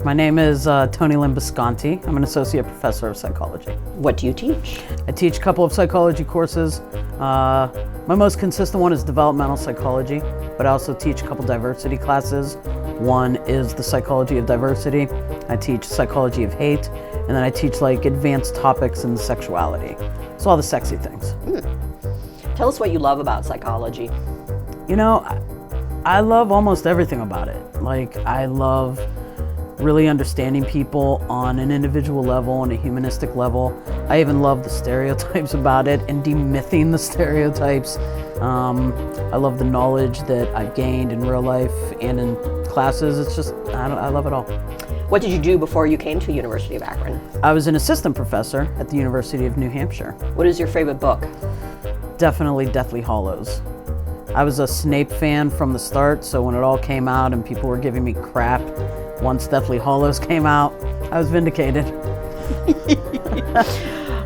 My name is Toni Bisconti. I'm an associate professor of psychology. What do you teach? I teach a couple of psychology courses. My most consistent one is developmental psychology, but I also teach a couple diversity classes. One is the psychology of diversity. I teach psychology of hate, and then I teach like advanced topics in sexuality. So all the sexy things. Tell us what you love about psychology. You know, I love almost everything about it. Like, I love really understanding people on an individual level, on a humanistic level. I even love the stereotypes about it and demything the stereotypes. I love the knowledge that I've gained in real life and in classes. It's just, I love it all. What did you do before you came to University of Akron? I was an assistant professor at the University of New Hampshire. What is your favorite book? Definitely Deathly Hallows. I was a Snape fan from the start, so when it all came out and people were giving me crap, once Deathly Hallows came out, I was vindicated.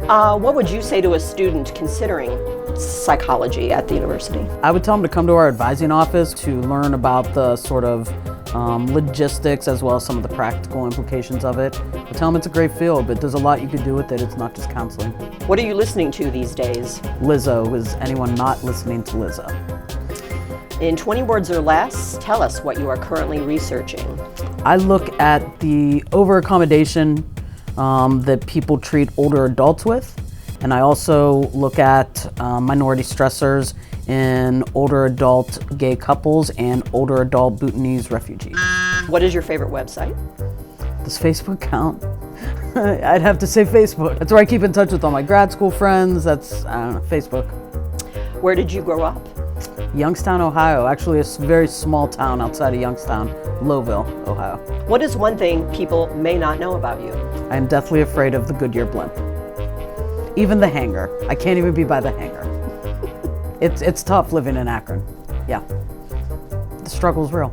What would you say to a student considering psychology at the university? I would tell them to come to our advising office to learn about the sort of logistics as well as some of the practical implications of it. I tell them it's a great field, but there's a lot you could do with it. It's not just counseling. What are you listening to these days? Lizzo. Is anyone not listening to Lizzo? In 20 words or less, tell us what you are currently researching. I look at the over-accommodation that people treat older adults with, and I also look at minority stressors in older adult gay couples and older adult Bhutanese refugees. What is your favorite website? Does Facebook count? I'd have to say Facebook. That's where I keep in touch with all my grad school friends. That's, I don't know, Facebook. Where did you grow up? Youngstown, Ohio. Actually, a very small town outside of Youngstown, Lowville, Ohio. What is one thing people may not know about you? I am deathly afraid of the Goodyear blimp. Even the hangar. I can't even be by the hangar. It's tough living in Akron. Yeah. The struggle's real.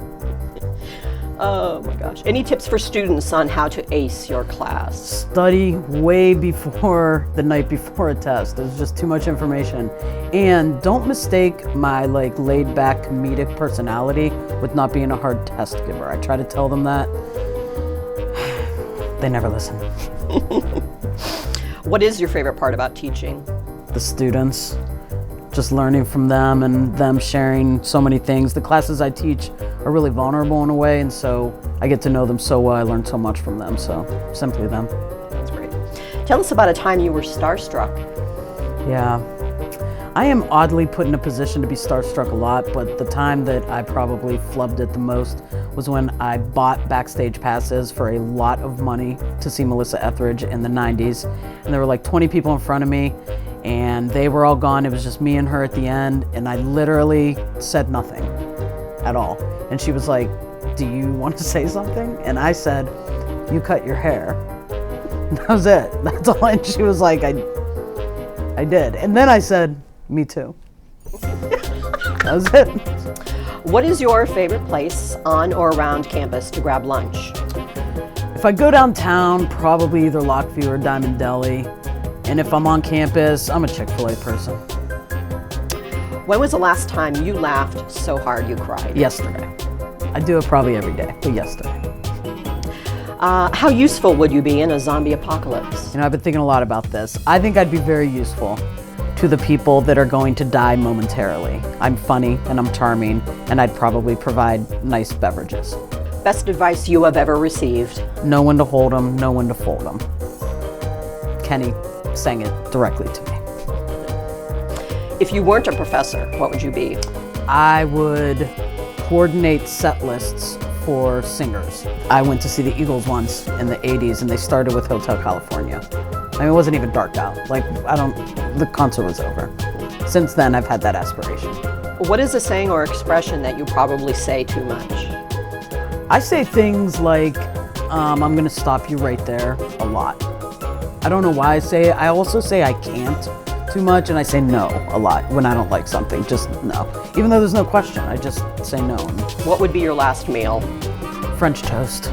Oh my gosh. Any tips for students on how to ace your class? Study way before the night before a test. There's just too much information. And don't mistake my laid back comedic personality with not being a hard test giver. I try to tell them that. They never listen. What is your favorite part about teaching? The students. Just learning from them and them sharing so many things. The classes I teach are really vulnerable in a way, and so I get to know them so well. I learn so much from them, so simply them. That's great. Tell us about a time you were starstruck. Yeah. I am oddly put in a position to be starstruck a lot, but the time that I probably flubbed it the most was when I bought backstage passes for a lot of money to see Melissa Etheridge in the 90s. And there were like 20 people in front of me, and they were all gone. It was just me and her at the end, and I literally said nothing at all. And she was like, "Do you want to say something?" And I said, "You cut your hair." That was it. That's all. And she was like, I did. And then I said, "Me too." That was it. What is your favorite place on or around campus to grab lunch? If I go downtown, probably either Lockview or Diamond Deli. And if I'm on campus, I'm a Chick-fil-A person. When was the last time you laughed so hard you cried? Yesterday. I do it probably every day, but yesterday. How useful would you be in a zombie apocalypse? You know, I've been thinking a lot about this. I think I'd be very useful to the people that are going to die momentarily. I'm funny and I'm charming, and I'd probably provide nice beverages. Best advice you have ever received? Know when to hold them, know when to fold them. Kenny sang it directly to me. If you weren't a professor, what would you be? I would coordinate set lists for singers. I went to see the Eagles once in the 80s, and they started with Hotel California. I mean, it wasn't even dark out. The concert was over. Since then, I've had that aspiration. What is a saying or expression that you probably say too much? I say things like, I'm gonna stop you right there a lot. I don't know why I say it. I also say I can't too much, and I say no a lot when I don't like something, just no. Even though there's no question, I just say no. What would be your last meal? French toast.